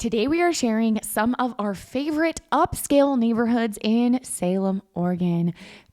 Today we are sharing some of our favorite upscale neighborhoods in Salem, Oregon.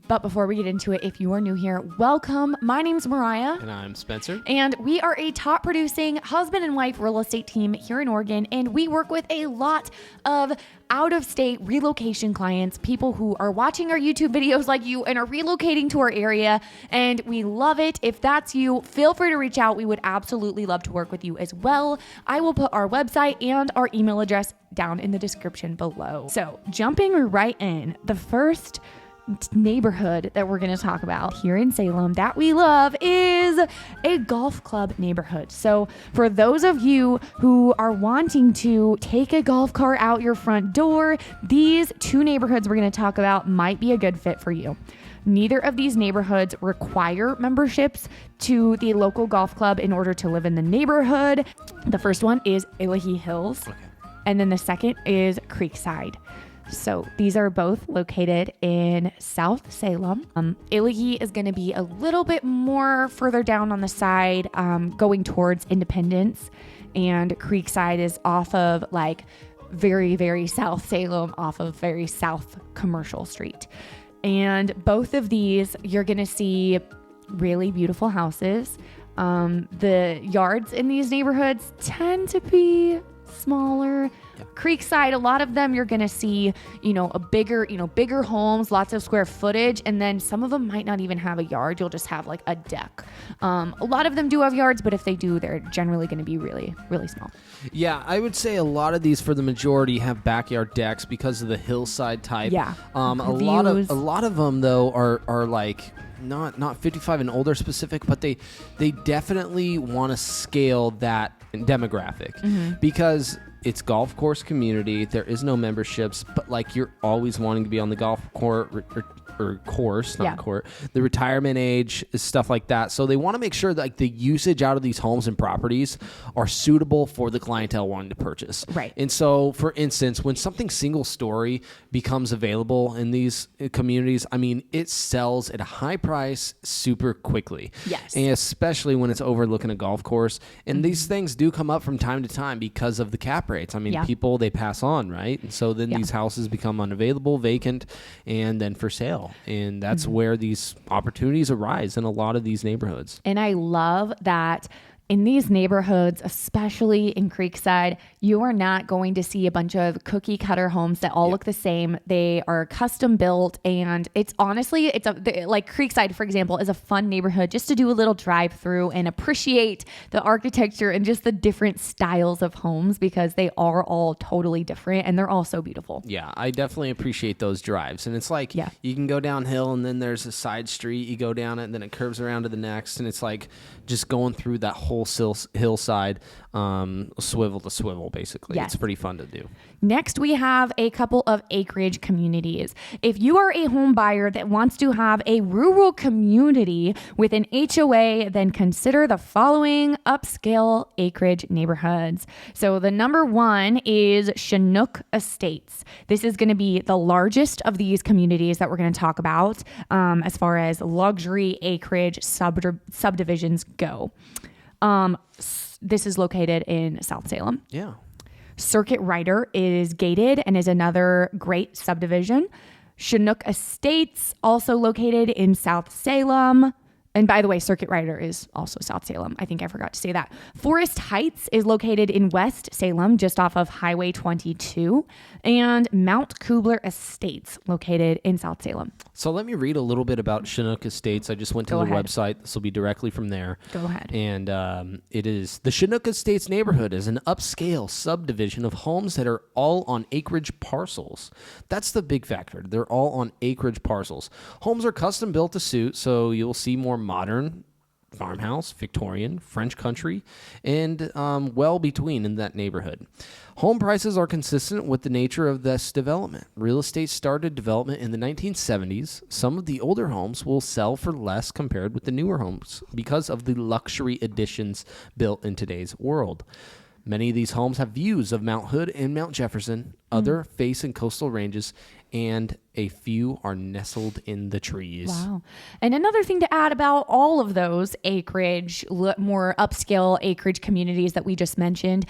But before we get into it, if you are new here, welcome. My name's Mariah. And I'm Spencer. And we are a top producing husband and wife real estate team here in Oregon. And we work with a lot of out-of-state relocation clients, people who are watching our YouTube videos like you and are relocating to our area. And we love it. If that's you, feel free to reach out. We would absolutely love to work with you as well. I will put our website and our email address down in the description below. So jumping right in, the first neighborhood that we're going to talk about here in Salem that we love is a golf club neighborhood. So for those of you who are wanting to take a golf cart out your front door, these two neighborhoods we're going to talk about might be a good fit for you. Neither of these neighborhoods require memberships to the local golf club in order to live in the neighborhood. The first one is Illahe Hills, and then the second is Creekside. So these are both located in South Salem. Illahe is going to be a little bit more further down on the side, going towards Independence, and Creekside is off of like very, very South Salem, off of very South Commercial Street. And both of these, you're going to see really beautiful houses. The yards in these neighborhoods tend to be smaller. Creekside, a lot of them you're going to see, bigger homes, lots of square footage, and then some of them might not even have a yard. You'll just have like a deck. A lot of them do have yards, but if they do, they're generally going to be really, really small. Yeah, I would say a lot of these for the majority have backyard decks because of the hillside type. Yeah. A lot of them though are like not 55 and older specific, but they definitely want to scale that demographic because it's golf course community. There is no memberships, but like you're always wanting to be on the golf court or course, not court. The retirement age is stuff like that. So they want to make sure that like the usage out of these homes and properties are suitable for the clientele wanting to purchase. Right. And so, for instance, when something single story becomes available in these communities, I mean, it sells at a high price super quickly. Yes. And especially when it's overlooking a golf course. And these things do come up from time to time because of the cap rates. I mean, people, they pass on, right? And so then these houses become unavailable, vacant, and then for sale. And that's where these opportunities arise in a lot of these neighborhoods. And I love that in these neighborhoods, especially in Creekside, you are not going to see a bunch of cookie cutter homes that all look the same. They are custom built, and it's honestly, like Creekside, for example, is a fun neighborhood just to do a little drive through and appreciate the architecture and just the different styles of homes because they are all totally different and they're all so beautiful. Yeah, I definitely appreciate those drives. And it's like you can go downhill and then there's a side street, you go down it and then it curves around to the next, and it's like just going through that whole hillside, swivel to swivel, basically. Yes. It's pretty fun to do. Next, we have a couple of acreage communities. If you are a home buyer that wants to have a rural community with an HOA, then consider the following upscale acreage neighborhoods. So the number one is Chinook Estates. This is going to be the largest of these communities that we're going to talk about as far as luxury acreage subdivisions go. This is located in South Salem. Yeah. Circuit Rider is gated and is another great subdivision. Chinook Estates, also located in South Salem. And by the way, Circuit Rider is also South Salem. I think I forgot to say that. Forest Heights is located in West Salem, just off of Highway 22. And Mount Keubler Estates, located in South Salem. So let me read a little bit about Chinook Estates. I just went to the website. This will be directly from there. Go ahead. And it is the Chinook Estates neighborhood is an upscale subdivision of homes that are all on acreage parcels. That's the big factor. They're all on acreage parcels. Homes are custom built to suit, so you'll see more modern, farmhouse, Victorian, French country, and well between in that neighborhood. Home prices are consistent with the nature of this development. Real estate started development in the 1970s. Some of the older homes will sell for less compared with the newer homes because of the luxury additions built in today's world. Many of these homes have views of Mount Hood and Mount Jefferson, other face and coastal ranges, and a few are nestled in the trees. Wow. And another thing to add about all of those acreage, more upscale acreage communities that we just mentioned,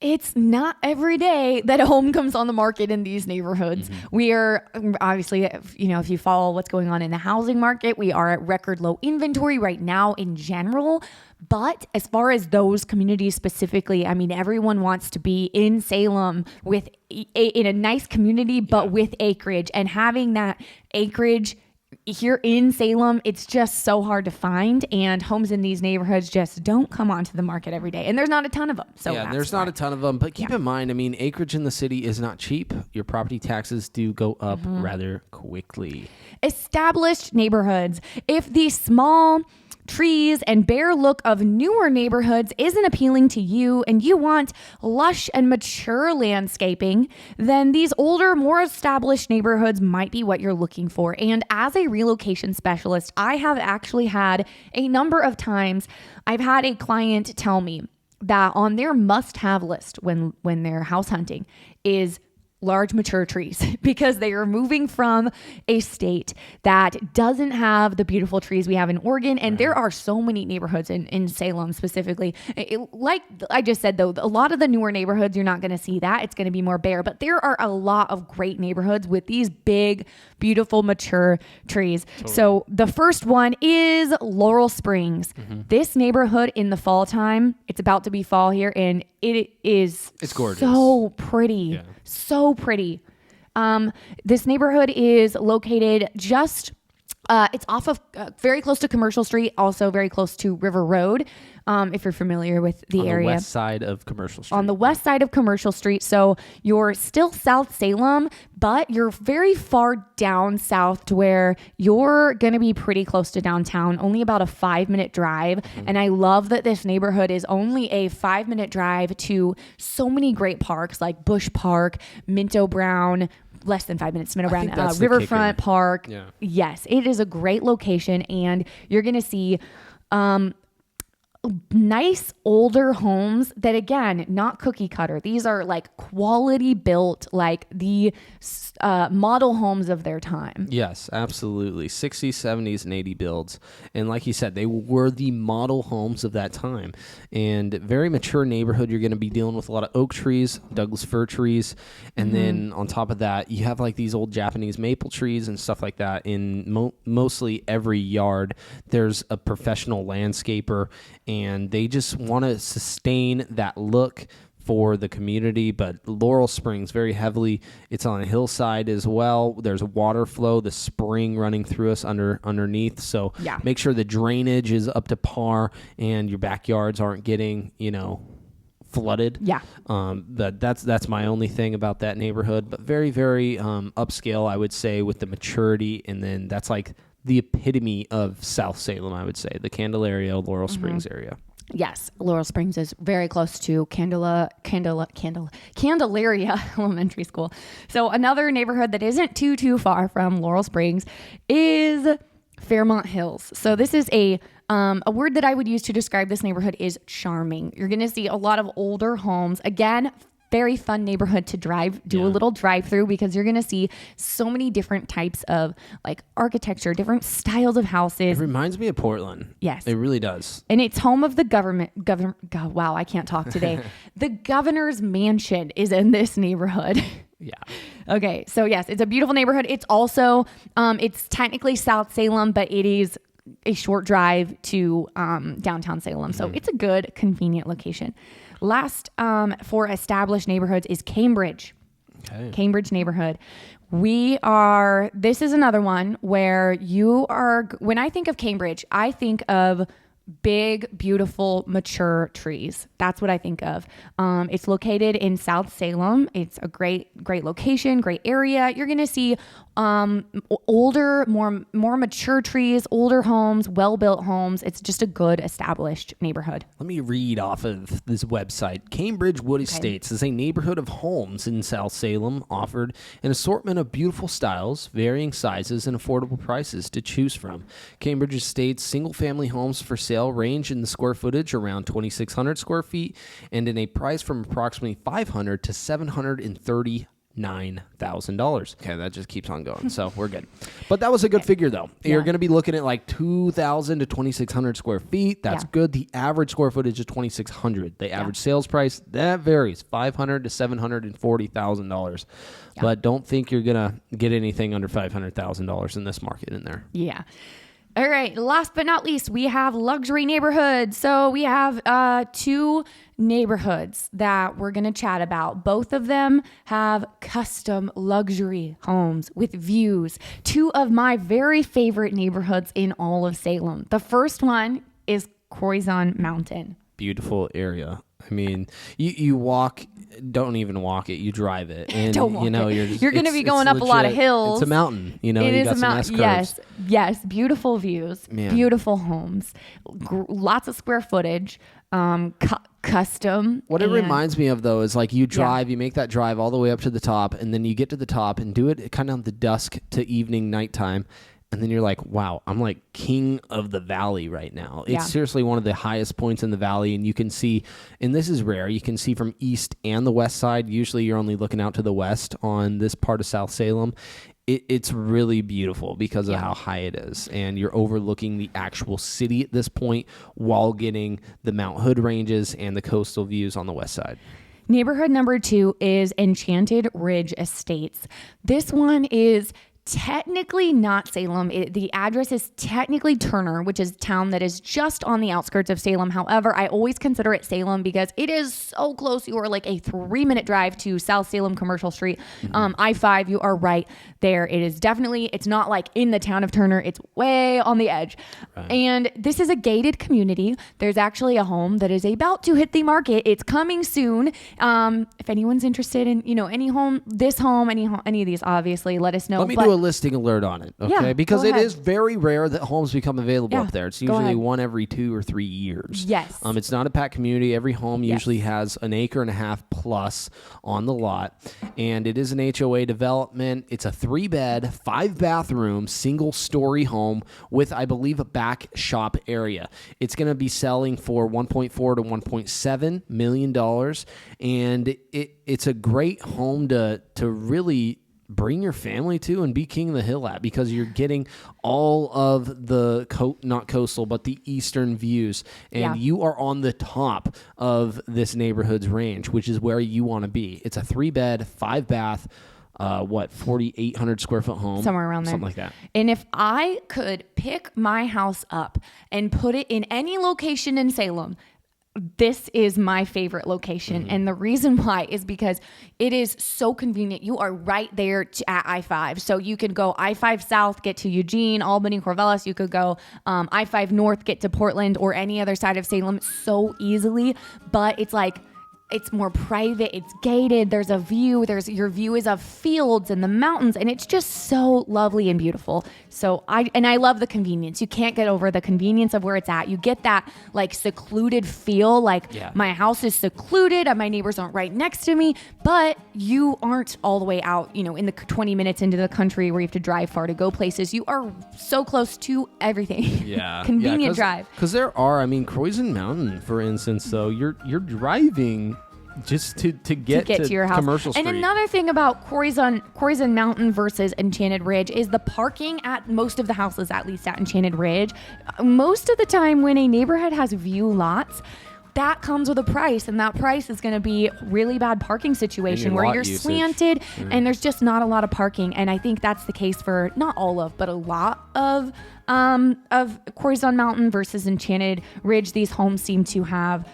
It's not every day that a home comes on the market in these neighborhoods. We are obviously, if you follow what's going on in the housing market, we are at record low inventory right now in general. But as far as those communities specifically, I mean, everyone wants to be in Salem with in a nice community, but with acreage, and having that acreage here in Salem, it's just so hard to find, and homes in these neighborhoods just don't come onto the market every day, and there's not a ton of them. So there's not a ton of them, but keep in mind, I mean, acreage in the city is not cheap. Your property taxes do go up rather quickly. Established neighborhoods. If the small trees and bare look of newer neighborhoods isn't appealing to you and you want lush and mature landscaping, then these older, more established neighborhoods might be what you're looking for. And as a relocation specialist, I have actually had a number of times, I've had a client tell me that on their must-have list when they're house hunting is large mature trees, because they are moving from a state that doesn't have the beautiful trees we have in Oregon. And there are so many neighborhoods in Salem specifically. Like I just said, though, a lot of the newer neighborhoods, you're not going to see that. It's going to be more bare, but there are a lot of great neighborhoods with these big, beautiful, mature trees. Totally. So the first one is Laurel Springs. This neighborhood in the fall time, it's about to be fall here, and it's gorgeous. So pretty. So pretty. This neighborhood is located just, it's off of very close to Commercial Street, also very close to River Road. If you're familiar with the area. On the west side of Commercial Street. On the west side of Commercial Street. So you're still South Salem, but you're very far down south to where you're going to be pretty close to downtown, only about a 5-minute drive. And I love that this neighborhood is only a 5-minute drive to so many great parks like Bush Park, Minto Brown, less than 5 minutes to Minto Brown, Riverfront Park. Yeah. Yes, it is a great location, and you're going to see nice older homes that, again, not cookie cutter. These are like quality built, like the model homes of their time. Yes, absolutely. 60s, 70s, and 80 builds. And like you said, they were the model homes of that time. And very mature neighborhood. You're going to be dealing with a lot of oak trees, Douglas fir trees. And then on top of that, you have like these old Japanese maple trees and stuff like that. In mostly every yard, there's a professional landscaper, and they just want to sustain that look for the community. But Laurel Springs, very heavily, it's on a hillside as well. There's water flow, the spring running through us underneath. So make sure the drainage is up to par and your backyards aren't getting, flooded. That's my only thing about that neighborhood. But very, very upscale, I would say, with the maturity. And then that's like the epitome of South Salem, I would say, the Candelaria, Laurel Springs area. Yes, Laurel Springs is very close to Candelaria Elementary School. So another neighborhood that isn't too far from Laurel Springs is Fairmont Hills. So this is a word that I would use to describe this neighborhood is charming. You're going to see a lot of older homes. Again, very fun neighborhood to do a little drive through, because you're going to see so many different types of like architecture, different styles of houses. It reminds me of Portland. Yes. It really does. And it's home of the government. Wow, I can't talk today. The governor's mansion is in this neighborhood. Yeah. Okay. So yes, it's a beautiful neighborhood. It's also, it's technically South Salem, but it is a short drive to downtown Salem. So it's a good, convenient location. Last for established neighborhoods is Cambridge. Okay. Cambridge neighborhood. This is another one where when I think of Cambridge, I think of big, beautiful, mature trees. That's what I think of. It's located in South Salem. It's a great location, great area. You're going to see older, more mature trees, older homes, well-built homes. It's just a good established neighborhood. Let me read off of this website. Cambridge Wood Estates is a neighborhood of homes in South Salem, offered an assortment of beautiful styles, varying sizes, and affordable prices to choose from. Cambridge Estates single-family homes for sale range in the square footage around 2,600 square feet and in a price from approximately $500 to $730 $9,000. Okay, that just keeps on going, so we're good. But that was a good figure, though. You're going to be looking at like 2,000 to 2,600 square feet. That's good. The average square footage is 2,600. The average sales price, that varies, $500,000 to $740,000. But don't think you're going to get anything under $500,000 in this market in there. Yeah. All right. Last but not least, we have luxury neighborhoods. So we have 2 neighborhoods that we're going to chat about. Both of them have custom luxury homes with views. 2 of my very favorite neighborhoods in all of Salem. The first one is Croissant Mountain. Beautiful area. I mean, you walk, don't even walk it, you drive it. And, don't walk you're going to be going up legit, a lot of hills. It's a mountain. It is a mountain. Yes. Beautiful views, beautiful homes, lots of square footage, custom. What it reminds me of, though, is like you drive, you make that drive all the way up to the top, and then you get to the top and do it kind of the dusk to evening, nighttime. And then you're like, wow, I'm like king of the valley right now. It's seriously one of the highest points in the valley. And you can see, and this is rare, you can see from east and the west side. Usually you're only looking out to the west on this part of South Salem. It's really beautiful because of how high it is. And you're overlooking the actual city at this point while getting the Mount Hood ranges and the coastal views on the west side. Neighborhood number 2 is Enchanted Ridge Estates. This one is technically not Salem. The address is technically Turner, which is a town that is just on the outskirts of Salem. However, I always consider it Salem because it is so close. You are like a 3-minute drive to South Salem Commercial Street. I-5, you are right there. It is definitely, it's not like in the town of Turner. It's way on the edge. Right. And this is a gated community. There's actually a home that is about to hit the market. It's coming soon. If anyone's interested in, any home, any of these, obviously, let us know. Let me do a listing alert on it, okay? Because it is very rare that homes become available up there. It's usually one every 2 or 3 years. Yes. It's not a packed community. Every home usually has an acre and a half plus on the lot, and it is an HOA development. It's a 3-bed, 5-bathroom, single-story home with, I believe, a back shop area. It's going to be selling for $1.4 to $1.7 million, and it's a great home to really bring your family to and be king of the hill at, because you're getting all of the not coastal but the eastern views, and you are on the top of this neighborhood's range, which is where you want to be. It's a 3-bed, 5-bath, 4,800 square foot home, somewhere around there, something like that. And if I could pick my house up and put it in any location in Salem, this is my favorite location. And the reason why is because it is so convenient. You are right there at I-5. So you can go I-5 south, get to Eugene, Albany, Corvallis. You could go I-5 north, get to Portland or any other side of Salem so easily. But it's like, it's more private, it's gated, there's a view, your view is of fields and the mountains, and it's just so lovely and beautiful. So I love the convenience. You can't get over the convenience of where it's at. You get that like secluded feel, like my house is secluded and my neighbors aren't right next to me, but you aren't all the way out, in the 20 minutes into the country where you have to drive far to go places. You are so close to everything. Yeah. Convenient drive. Because there are, Croissant Mountain, for instance, though, you're driving just to get to your house. Commercial Street. And another thing about Croissant Mountain versus Enchanted Ridge is the parking at most of the houses, at least at Enchanted Ridge. Most of the time when a neighborhood has view lots, that comes with a price, and that price is going to be really bad parking situation where you're slanted and there's just not a lot of parking. And I think that's the case for not all of, but a lot of Croissant Mountain versus Enchanted Ridge. These homes seem to have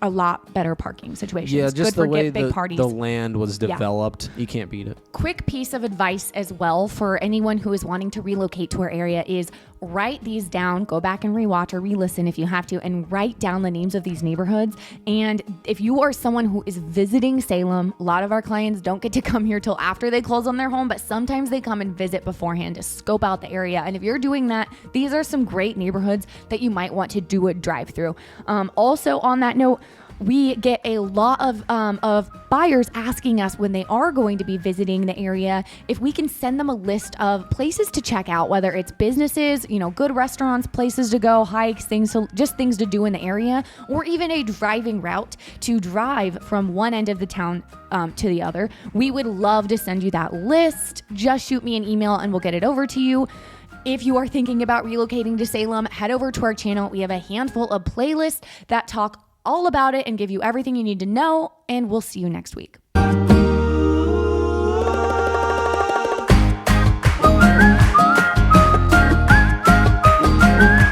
a lot better parking situations. Yeah, just good the way big parties. The land was developed, you can't beat it. Quick piece of advice as well for anyone who is wanting to relocate to our area is write these down. Go back and rewatch or re-listen if you have to, and write down the names of these neighborhoods. And if you are someone who is visiting Salem, a lot of our clients don't get to come here till after they close on their home, but sometimes they come and visit beforehand to scope out the area. And if you're doing that, these are some great neighborhoods that you might want to do a drive through. Also on that note, We get a lot of buyers asking us when they are going to be visiting the area if we can send them a list of places to check out, whether it's businesses, good restaurants, places to go, hikes, things to do in the area, or even a driving route to drive from one end of the town to the other. We would love to send you that list. Just shoot me an email and we'll get it over to you. If you are thinking about relocating to Salem, head over to our channel. We have a handful of playlists that talk all about it and give you everything you need to know, and we'll see you next week.